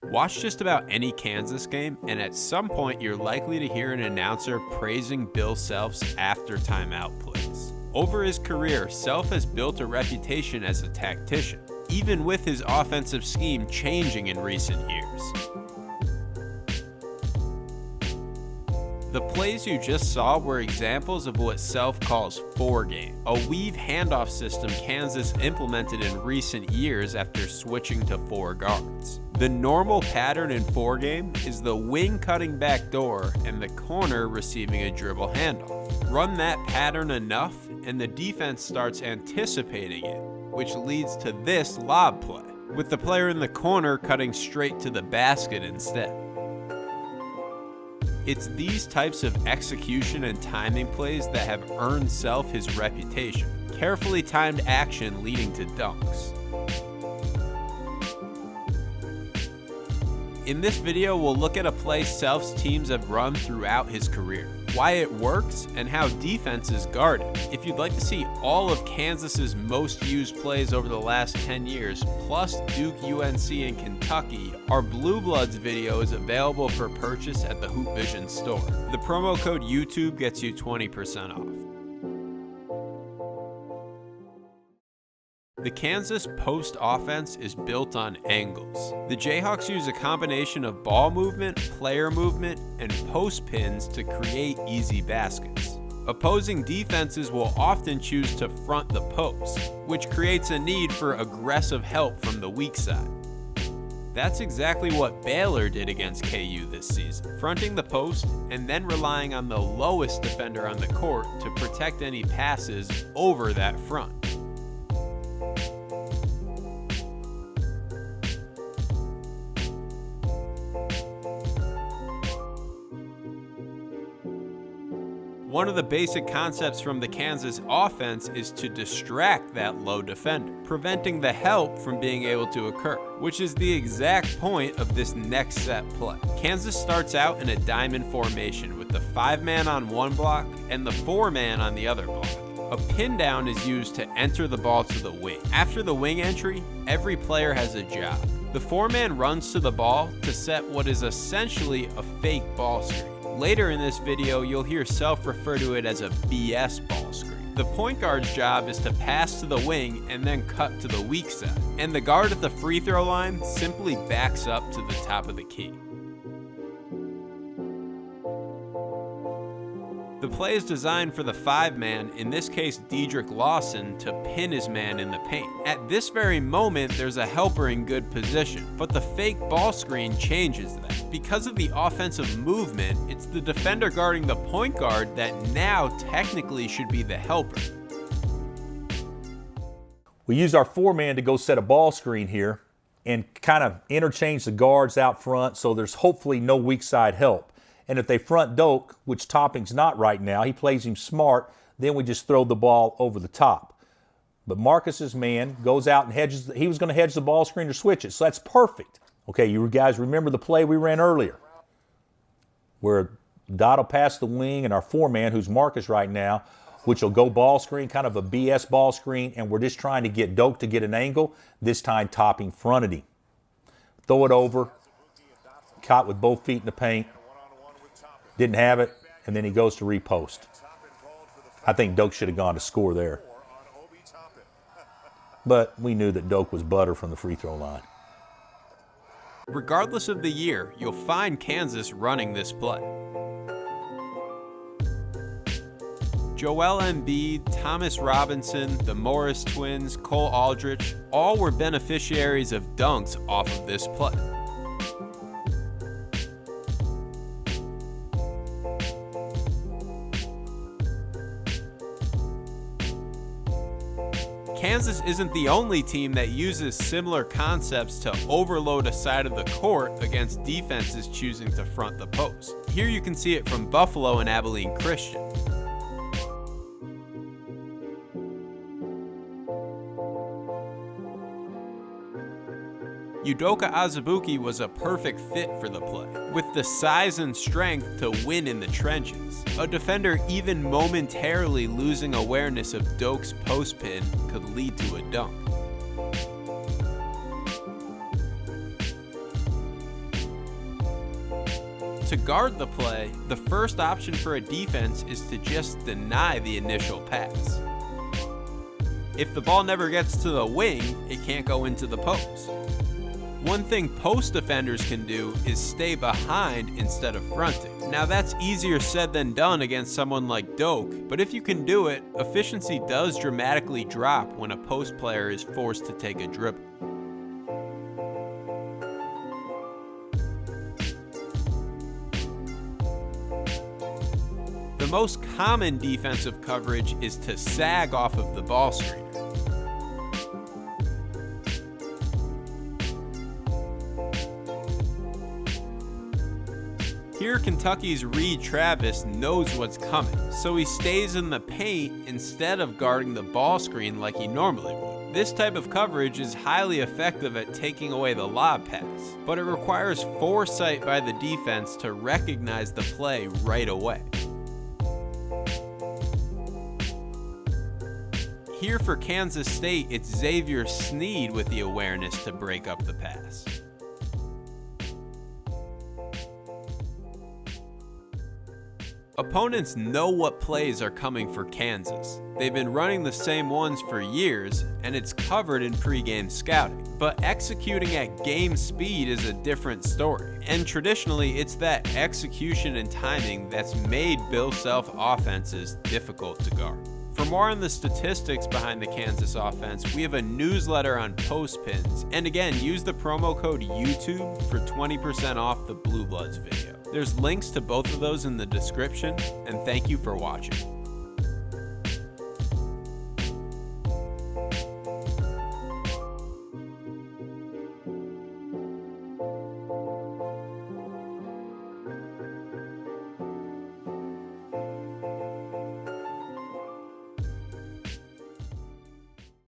Watch just about any Kansas game, and at some point you're likely to hear an announcer praising Bill Self's after timeout plays. Over his career, Self has built a reputation as a tactician, even with his offensive scheme changing in recent years. The plays you just saw were examples of what Self calls four-game, a weave handoff system Kansas implemented in recent years after switching to four guards. The normal pattern in four-game is the wing cutting back door and the corner receiving a dribble handoff. Run that pattern enough and the defense starts anticipating it, which leads to this lob play, with the player in the corner cutting straight to the basket instead. It's these types of execution and timing plays that have earned Self his reputation. Carefully timed action leading to dunks. In this video, we'll look at a play Self's teams have run throughout his career, why it works, and how defenses guard it. If you'd like to see all of Kansas's most used plays over the last 10 years, plus Duke, UNC, and Kentucky, our Blue Bloods video is available for purchase at the Hoop Vision store. The promo code YouTube gets you 20% off. The Kansas post offense is built on angles. The Jayhawks use a combination of ball movement, player movement, and post pins to create easy baskets. Opposing defenses will often choose to front the post, which creates a need for aggressive help from the weak side. That's exactly what Baylor did against KU this season, fronting the post and then relying on the lowest defender on the court to protect any passes over that front. One of the basic concepts from the Kansas offense is to distract that low defender, preventing the help from being able to occur, which is the exact point of this next set play. Kansas starts out in a diamond formation with the 5-man on one block and the 4-man on the other block. A pin down is used to enter the ball to the wing. After the wing entry, every player has a job. The 4-man runs to the ball to set what is essentially a fake ball screen. Later in this video, you'll hear Self refer to it as a BS ball screen. The point guard's job is to pass to the wing and then cut to the weak side. And the guard at the free throw line simply backs up to the top of the key. The play is designed for the 5-man, in this case Dedrick Lawson, to pin his man in the paint. At this very moment, there's a helper in good position, but the fake ball screen changes that. Because of the offensive movement, it's the defender guarding the point guard that now technically should be the helper. We use our 4-man to go set a ball screen here and kind of interchange the guards out front so there's hopefully no weak side help. And if they front Doak, which Topping's not right now, he plays him smart, then we just throw the ball over the top. But Marcus's man goes out and hedges. He was going to hedge the ball screen or switch it, so that's perfect. Okay, you guys remember the play we ran earlier where Dot will pass the wing and our 4-man, who's Marcus right now, which will go ball screen, kind of a BS ball screen, and we're just trying to get Doak to get an angle. This time Topping fronted him. Throw it over, caught with both feet in the paint. Didn't have it, and then he goes to repost. I think Doak should have gone to score there. But we knew that Doak was butter from the free throw line. Regardless of the year, you'll find Kansas running this play. Joel Embiid, Thomas Robinson, the Morris twins, Cole Aldrich, all were beneficiaries of dunks off of this play. Kansas isn't the only team that uses similar concepts to overload a side of the court against defenses choosing to front the post. Here you can see it from Buffalo and Abilene Christian. Udoka Azubuike was a perfect fit for the play, with the size and strength to win in the trenches. A defender even momentarily losing awareness of Doak's post pin could lead to a dunk. To guard the play, the first option for a defense is to just deny the initial pass. If the ball never gets to the wing, it can't go into the post. One thing post defenders can do is stay behind instead of fronting. Now that's easier said than done against someone like Doak, but if you can do it, efficiency does dramatically drop when a post player is forced to take a dribble. The most common defensive coverage is to sag off of the ball screener. Here, Kentucky's Reed Travis knows what's coming, so he stays in the paint instead of guarding the ball screen like he normally would. This type of coverage is highly effective at taking away the lob pass, but it requires foresight by the defense to recognize the play right away. Here for Kansas State, it's Xavier Sneed with the awareness to break up the pass. Opponents know what plays are coming for Kansas. They've been running the same ones for years, and it's covered in pregame scouting. But executing at game speed is a different story. And traditionally, it's that execution and timing that's made Bill Self offenses difficult to guard. For more on the statistics behind the Kansas offense, we have a newsletter on post pins. And again, use the promo code YouTube for 20% off the Blue Bloods video. There's links to both of those in the description, and thank you for watching.